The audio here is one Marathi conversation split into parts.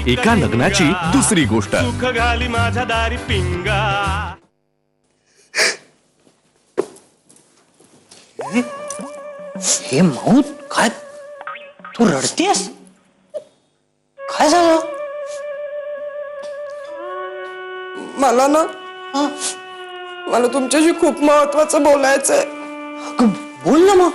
एका लग्नाची दुसरी गोष्ट. सुख घाली माझ्या दारी पिंगा. हे माऊत काय तू रडतेस? काय झालं? मला ना मला तुमच्याशी खूप महत्वाचं बोलायचंय. बोल ना मग.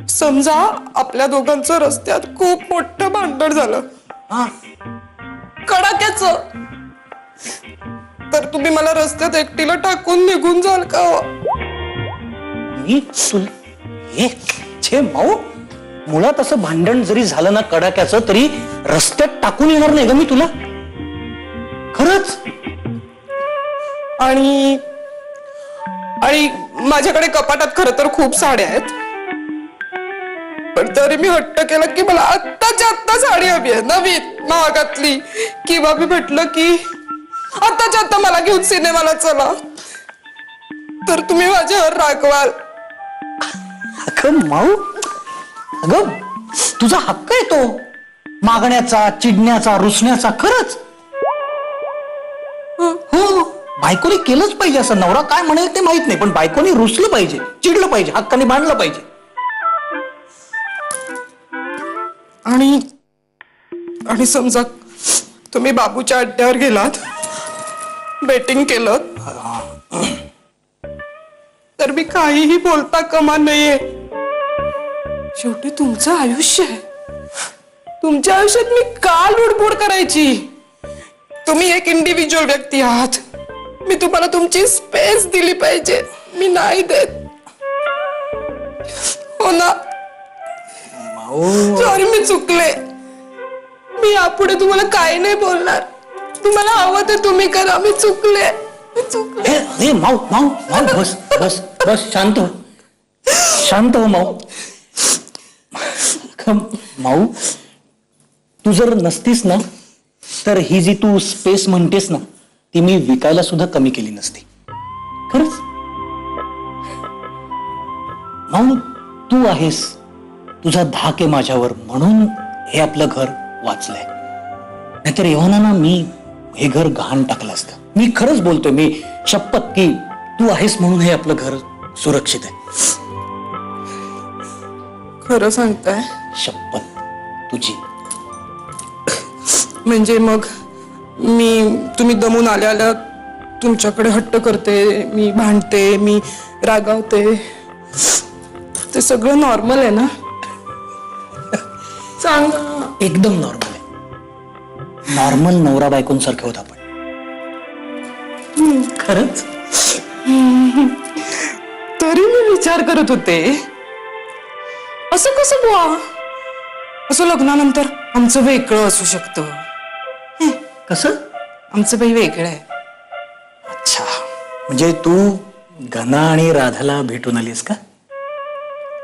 समजा आपल्या दोघांचं रस्त्यात खूप मोठं भांडण झालं, कडाक्याचं, तर तुम्ही मला रस्त्यात एकटीला टाकून निघून जाल का? मी तुला हे छे माऊ, मुळात असं भांडण जरी झालं ना कडाक्याचं तरी रस्त्यात टाकून येणार नाही ग मी तुला, खरंच. आणि माझ्याकडे कपाटात खरं तर खूप साड्या आहेत, पण तरी मी हट्ट केला की मला आत्ताच्या आत्ता साडी हवी आहे, नवीन महागातली. किंवा मी म्हटलं की आत्ताच्या आत्ता मला घेऊन सिनेमाला चला, तर तुम्ही माझ्यावर रागवाल. अगं माऊ, अगं तुझा हक्क आहे तो मागण्याचा, चिडण्याचा, रुसण्याचा. खरंच हो, बायकोनी केलंच पाहिजे असं. नवरा काय म्हणेल ते माहित नाही, पण बायकोनी रुसलं पाहिजे, चिडलं पाहिजे, हक्काने भांडलं पाहिजे. आणि समजा तुम्ही बाबूच्या अड्ड्यावर गेलात, बेटिंग केलं, तर मी काहीही बोलता कामा नाहीये. शेवटी तुमचं आयुष्य आहे. तुमच्या आयुष्यात मी का लुडबुड करायची? तुम्ही एक इंडिव्हिज्युअल व्यक्ती आहात. मी तुम्हाला तुमची स्पेस दिली पाहिजे, मी नाही देत. हो ना? सॉरी, मी चुकले. मी यापुढे तुम्हाला काही नाही बोलणार. तुम्हाला हवं ते तुम्ही करा. मी चुकले. माऊ माऊ माऊ, बस बस बस, शांत हो, शांत हो माऊ. माऊ, तू जर नसतीस ना तर ही जी तू स्पेस म्हणतेस ना ती मी विकायला सुद्धा कमी केली नसती, खरंच. माऊ, तू आहेस, तुझा धाक आहे माझ्यावर, म्हणून हे आपलं घर वाचलंय. नाहीतर एव्हाना मी हे घर गहाण टाकलं असतं. मी खरंच बोलतोय, मी शपथ की तू आहेस म्हणून हे आपलं घर सुरक्षित आहे. खरं सांगताय? शपथ तुझी. म्हणजे मग तुम्ही दमून आल्या तुमच्याकडे हट्ट करते, मी भांडते, मी रागावते, ते सगळं नॉर्मल आहे ना? सांग. एकदम नॉर्मल आहे. नॉर्मल नवरा बायकोंसारखे होत आपण, खरंच. तरी मी विचार करत होते, असं कसं बुवा, असं लग्नानंतर आमचं वेगळं असू शकतं. कसं? आमचं बाई वेगळं आहे. अच्छा, म्हणजे तू घना आणि राधाला भेटून आलीस का?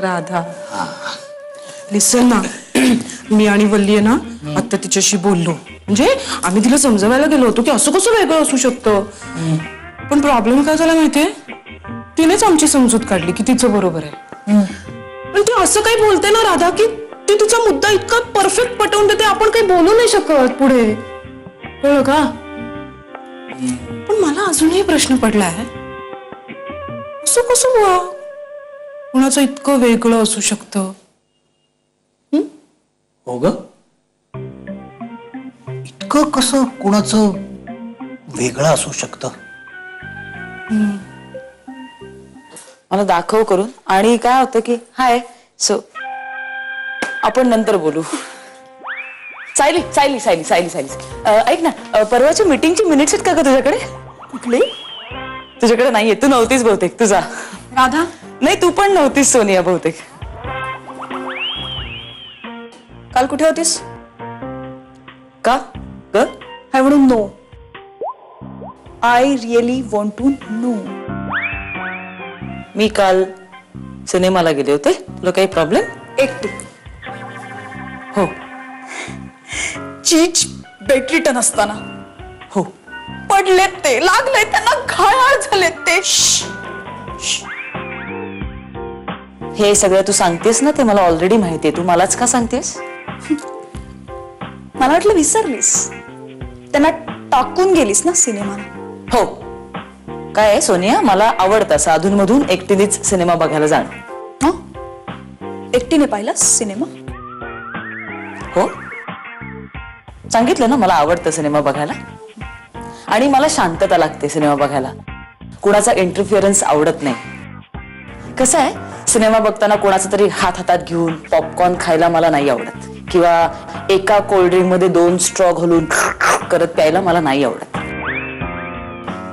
राधा, लिसन ना, मी आणि वल्ली आहे ना आता तिच्याशी बोललो. म्हणजे आम्ही तिला समजावायला गेलो होतो की असं कसं वेगळं असू शकतं. पण प्रॉब्लेम काय झाला माहितीये, तिनेच आमची समजूत काढली की तिचं बरोबर आहे. पण ती असं काही बोलते ना राधा की ती तिचा मुद्दा इतका परफेक्ट पटवून देते, आपण काही बोलू नाही शकत पुढे, कळलं का? पण मला अजूनही प्रश्न पडलाय, असं कसं बुवा कुणाचं इतकं वेगळं असू शकतं? हो ग, इतकं कसं कुणाचं वेगळं असू शकतं? मला दाखव करून. आणि काय होतं की हाय सो आपण नंतर बोलू. सायली सायली सायली सायली सायली ऐक ना, परवाच्या मीटिंगची मिनिट्स आहेत का ग तुझ्याकडे? कुठली? तुझ्याकडे नाहीये, तू नव्हतीस बहुतेक. तुझा राधा? नाही, तू पण नव्हतीस सोनिया बहुतेक. काल कुठे होतीस? का ग? I want to know. I really want to know. मी काल सिनेमाला गेले होते. तुला काही प्रॉब्लेम? एकटी. हो. चीज बॅटरी असताना हो पडलेत, ते लागले, त्यांना घायाळ झालेत ते. हे सगळं तू सांगतेस ना ते मला ऑलरेडी माहितीये. तू मलाच का सांगतेस? मला वाटलं विसरलीस. त्यांना टाकून गेलीस ना सिनेमाला. हो. काय आहे सोनिया, मला आवडतं असं अधूनमधून एकटीनेच सिनेमा बघायला जाणं. हं? एकटीने पाहिला सिनेमा? हो, सांगितलं ना मला आवडतं सिनेमा बघायला. आणि मला शांतता लागते सिनेमा बघायला. कुणाचा इंटरफिअरन्स आवडत नाही. कसं आहे, सिनेमा बघताना कोणाचा तरी हात हातात घेऊन पॉपकॉर्न खायला मला नाही आवडत, किंवा एका कोल्ड्रिंक मध्ये 2 स्ट्रॉ घालून करत प्यायला मला नाही आवडत.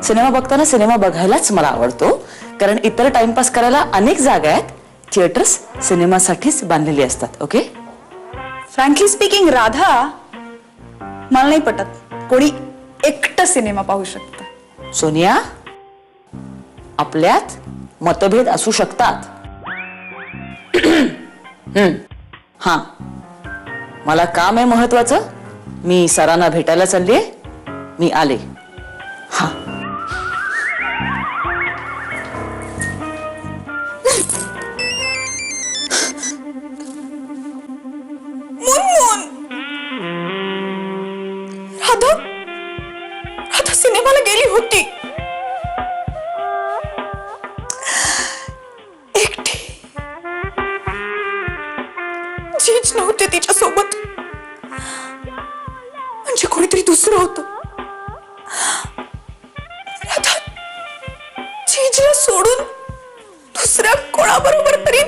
सिनेमा बघताना सिनेमा बघायलाच मला आवडतो, कारण इतर टाइमपास करायला अनेक जागा आहेत. थिएटर्स सिनेमासाठीच बांधलेली असतात. ओके. फ्रँकली स्पीकिंग राधा, मला नाही पटत कोणी एकटं सिनेमा पाहू शकतं. सोनिया, आपल्यात मतभेद असू शकतात. हा, मला काम आहे महत्वाचं. मी सरांना भेटायला चाललीये. मी आले. हा. राधा, राधा सिनेमाला गेली होती एकटी. जीज नव्हते तिच्या सोबत, म्हणजे कोणीतरी दुसरं होतं. राधा जीजला सोडून दुसऱ्या कोणाबरोबर तरी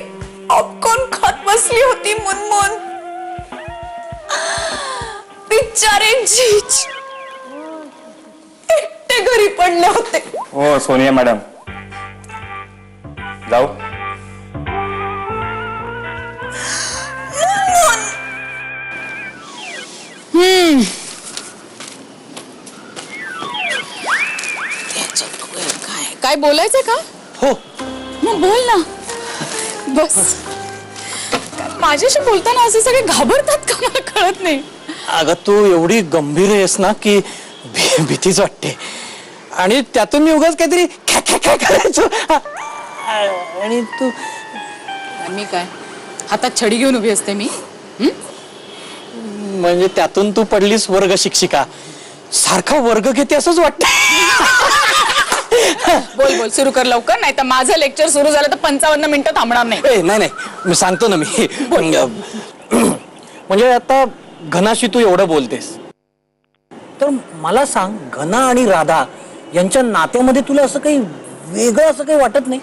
पॉपकॉर्न खात बसली होती. मुनमुन, बिचारे जीज एकटे घरी पडले होते. हो सोनिया मॅडम, जाऊ. काय बोलायचंय का? हो. मग बोल ना. बस. माझ्याशी बोलताना असे सगळे घाबरतात का, मला कळत नाही. अगं तू एवढी गंभीर आहेस ना की भीतीच वाटते. आणि त्यातून मी उगाच काहीतरी खॅ खॅ खॅ करायचो. आणि तू मी काय हातात छडी घेऊन उभी असते मी? म्हणजे त्यातून तू पडलीस वर्ग शिक्षिका. सारखा वर्ग घेते असंच वाटतं. बोल बोल, सुरू कर लवकर, नाही तर माझं लेक्चर सुरू झालं तर 55 मिनिटं थांबणार नाही. नाही नाही, मी सांगतो ना. मी म्हणजे आता घनाशी तू एवढं बोलतेस तर मला सांग, घना आणि राधा यांच्या नात्यामध्ये तुला असं काही वेगळं असं काही वाटत नाही?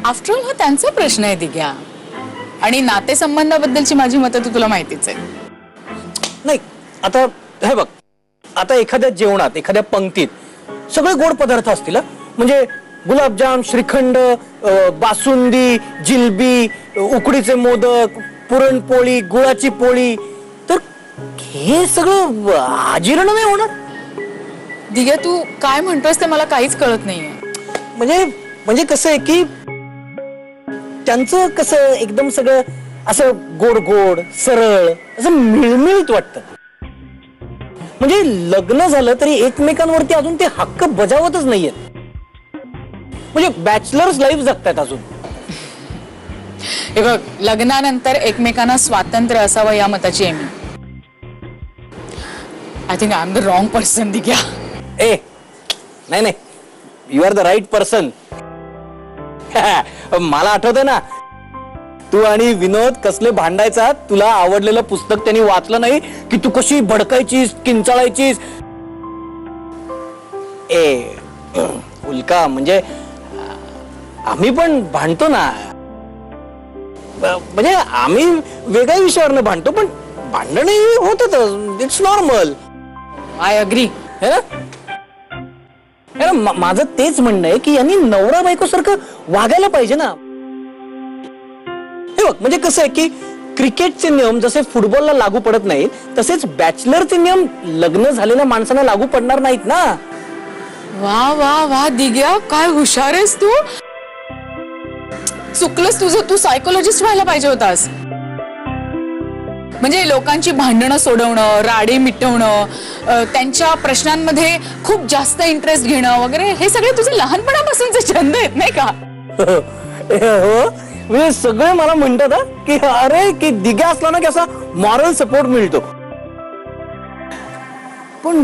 आफ्टर ऑल हा त्यांचा प्रश्न आहे दिग्या, आणि नातेसंबंधाबद्दलची माझी मतं तुला माहितीच आहे. नाही, आता हे बघ, आता एखाद्या जेवणात एखाद्या पंक्तीत सगळे गोड पदार्थ असतील. म्हणजे गुलाबजाम, श्रीखंड, बासुंदी, जिलबी, उकडीचे मोदक, पुरणपोळी, गुळाची पोळी, तर हे सगळं अजीर्ण नाही होणार? दिग्या, तू काय म्हणतोस ते मला काहीच कळत नाहीये. म्हणजे कसं आहे की त्यांचं कसं एकदम सगळं असं गोड गोड सरळ असं मिळमिळीत वाटतं. म्हणजे लग्न झालं तरी एकमेकांवरती अजून ते हक्क बजावतच नाहीयेत. म्हणजे बॅचलर्स लाईफ जगतायत अजून. हे बघ, लग्नानंतर एकमेकांना स्वातंत्र्य असावं या मताची आहे मी. I think I am the wrong person Digya. नाही नाही, you are the right person. मला आठवतंय ना, तू आणि विनोद कसले भांडायचा. तुला आवडलेलं पुस्तक त्यांनी वाचलं नाही की तू कशी भडकायचीस, किंचाळायचीस. उल्का, म्हणजे आम्ही पण भांडतो ना. म्हणजे आम्ही वेगळ्या विषयावरनं भांडतो, पण भांडण होतच. It's normal. I agree. माझं तेच म्हणणं आहे की यांनी नवरा बायको सारखं वागायला पाहिजे ना. हे बघ, म्हणजे कसं आहे की क्रिकेटचे नियम जसे फुटबॉलला लागू पडत नाहीत, तसेच बॅचलरचे नियम लग्न झालेल्या माणसांना लागू पडणार नाहीत ना. वा वा वा दिग्या, काय हुशार आहेस तू. चुकलंस तुझं. तू सायकोलॉजिस्ट व्हायला पाहिजे होतास. म्हणजे लोकांची भांडणं सोडवणं, राडे मिटवणं, त्यांच्या प्रश्नांमध्ये खूप जास्त इंटरेस्ट घेणं वगैरे, हे सगळे तुझे लहानपणापासूनचे छंद आहेत नाही का? हो, म्हणजे सगळे मला म्हणतात की अरे की दिघा असला ना की असा मॉरल सपोर्ट मिळतो. पण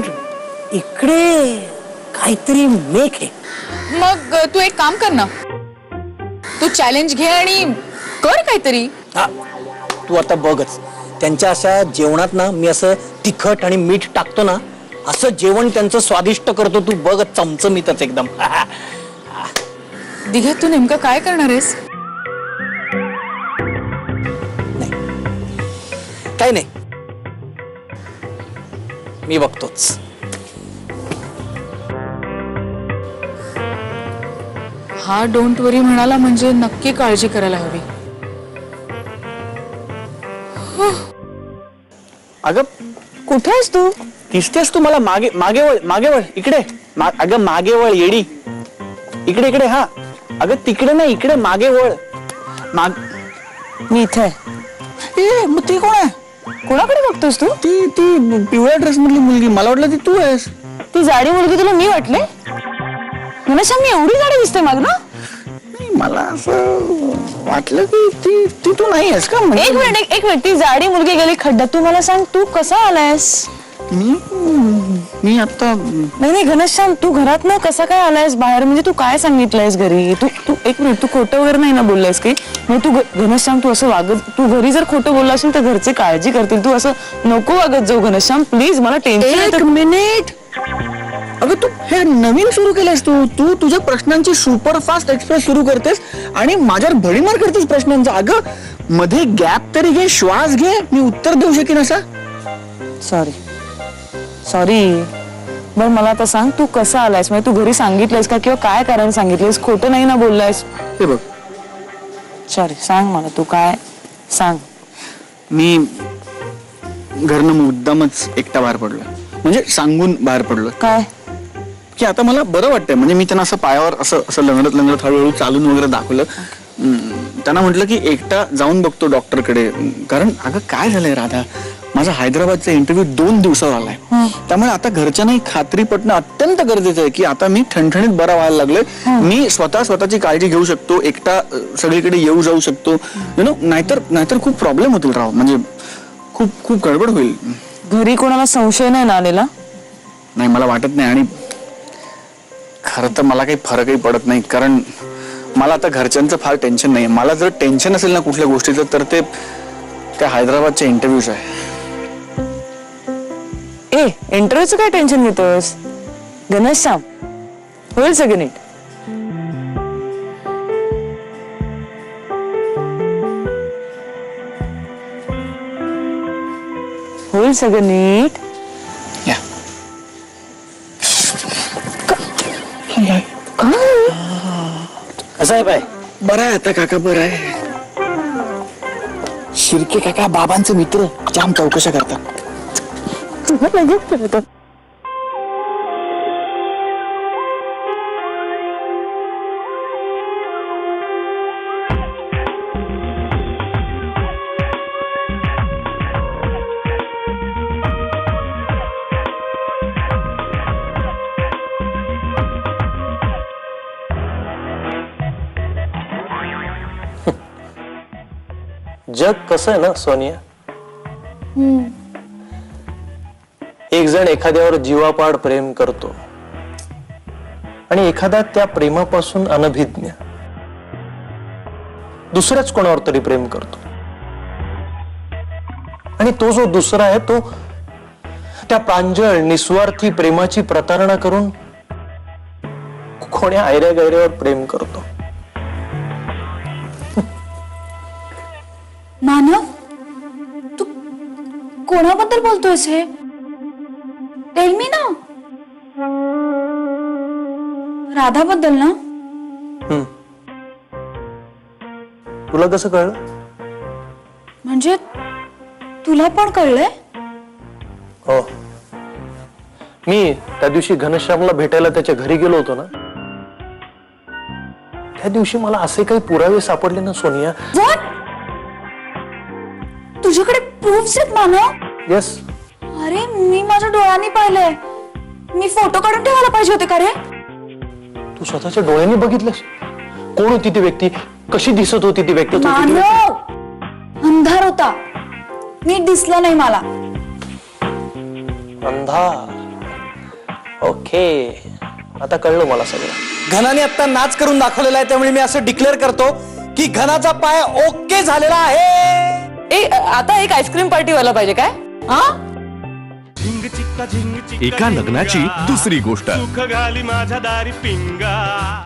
इकडे काहीतरी मेक आहे. मग तू एक काम कर ना, तू चॅलेंज घे आणि कर काहीतरी. हा, तू आता बघच त्यांच्या अशा जेवणात ना मी असं तिखट आणि मीठ टाकतो ना, असं जेवण त्यांचं स्वादिष्ट करतो. तू बघ चमचमीतच एकदम. दिघ्यात तू नेमकं काय करणार आहेस? काय नाही, मी बघतोच. हा डोंट वरी म्हणाला म्हणजे नक्की काळजी करायला हवी. अगं कुठे आहेस तू? दिसतेस तू मला. मागे मागे वळ, मागे वळ इकडे. अगं मागे वळ येडी. इकडे इकडे. हा अगं तिकडे नाही, इकडे मागे वळ. मी इथे आहे. ए मग ती कोण आहे? कोणाकडे बघतोस तू? ती ती पिवळ्या ड्रेस मधली मुलगी. मला वाटलं ती तू आहेस. ती जाडी मुलगी तुला मी वाटले? घनश्याम मी एवढी जाडी दिसते मग ना? नाही, मला असं वाटलं की ती ती तू नाही आहेस का? एक मिनिट ती जाडी मुलगी गेली खड्ड्यात. तू मला सांग तू कसा आलायस? मी आता नाही घनश्याम तू घरात ना कसा काय आलायस बाहेर? म्हणजे तू काय सांगितलंयस घरी? तू एक मिनिट, तू खोटं वगैरे नाही ना बोललायस की? म्हणजे तू घनश्याम तू असं वागत, तू घरी जर खोटं बोलला असेल तर घरचे काळजी करतील. तू असं नको वागत जाऊ घनश्याम प्लीज. मला टेन्शन येतं. एक मिनिट. अगं तू हे नवीन सुरू केलंयस. तू तुझ्या प्रश्नांची सुपरफास्ट एक्सप्रेस सुरू करतेस आणि माझ्यावर भडीमार करतेस प्रश्नांचा. अगं मध्ये गॅप तरी घे, श्वास घे, मी उत्तर देऊ शकेन असा. सॉरी बरं मला आता सांग तू कसा आलायस? म्हणजे तू घरी सांगितलंयस का किंवा काय कारण सांगितलंयस? खोटं नाही ना बोललायस? हे बघ सॉरी सांग मला तू काय सांग. मी घरनं मुद्दामच एकटा बाहेर पडलोय. म्हणजे सांगून बाहेर पडलोय काय की आता मला बरं वाटतंय. म्हणजे मी त्यांना असं पायावर असं लंगडत हळूहळू चालून वगैरे दाखवलं. त्यांना म्हटलं की एकटा जाऊन बघतो डॉक्टरकडे. कारण अगं काय झालंय राधा, माझा हैदराबादचा इंटरव्ह्यू 2 दिवसावर आलाय. त्यामुळे आता घरच्यांनाही खात्री पटणं अत्यंत गरजेचं आहे की आता मी ठणठणीत बरा व्हायला लागलोय. मी स्वतःची काळजी घेऊ शकतो, एकटा सगळीकडे येऊ जाऊ शकतो. नाहीतर खूप प्रॉब्लेम होतील राव. म्हणजे खूप खूप गडबड होईल. घरी कोणाला संशय नाही ना आलेला? नाही मला वाटत नाही. आणि खरं तर मला काही फरकही पडत नाही. कारण मला आता घरच्यांचं फार टेन्शन नाही. मला जर टेन्शन असेल ना कुठल्या गोष्टीचं तर ते त्या हैदराबादच्या इंटरव्ह्यूज आहे. इंटरव्ह्यूचं काय टेन्शन घेतोस घनश्याम? होईल सगळं नीट. होईल सगळं नीट. या कसं आहे बाय? बरं आहे आता काका, बरं आहे. शिर्के काका बाबांचे मित्र जाम चौकशा करतात. जग कसं आहे ना सोनिया, एक जण एखाद्यावर जीवापाड प्रेम करतो आणि एखादा त्या प्रेमापासून अनभिज्ञ दुसऱ्याच कोणावर तरी प्रेम करतो. आणि तो जो दुसरा आहे तो त्या प्रांजळ निस्वार्थी प्रेमाची प्रतारणा करून कोण्या आयऱ्या गैऱ्यावर प्रेम करतो. मानव तू कोणाबद्दल बोलतोयस हे? टेल मी ना. राधाबद्दल ना? तुला कसं कळलं? म्हणजे तुला पण कळलंय? हो, मी त्या दिवशी घनश्यामला भेटायला त्याच्या घरी गेलो होतो ना, त्या दिवशी मला असे काही पुरावे सापडले ना सोनिया. What? तुझ्याकडे प्रूफ्स आहेत मानव? येस. अरे मी माझ्या डोळ्यांनी पाहिलंय. मी फोटो काढून ठेवायला पाहिजे होते का रे? तू स्वतःच्या डोळ्यांनी बघितलंस? कोण होती ती व्यक्ती? कशी दिसत होती ती व्यक्त होती ती? मानव अंधार होता, नीट दिसलं नाही मला. अंधार. ओके, आता कळलं मला सगळं. घनाने आता नाच करून दाखवलेला आहे, त्यामुळे मी असं डिक्लेअर करतो की घनाचा पाय ओके झालेला आहे. आता एक आईस्क्रीम पार्टी व्हायला पाहिजे काय? हा, झिंग चिक्का झिंग चिक्का एका लग्नाची दुसरी गोष्ट. सुख घाली माझ्या दारी पिंगा.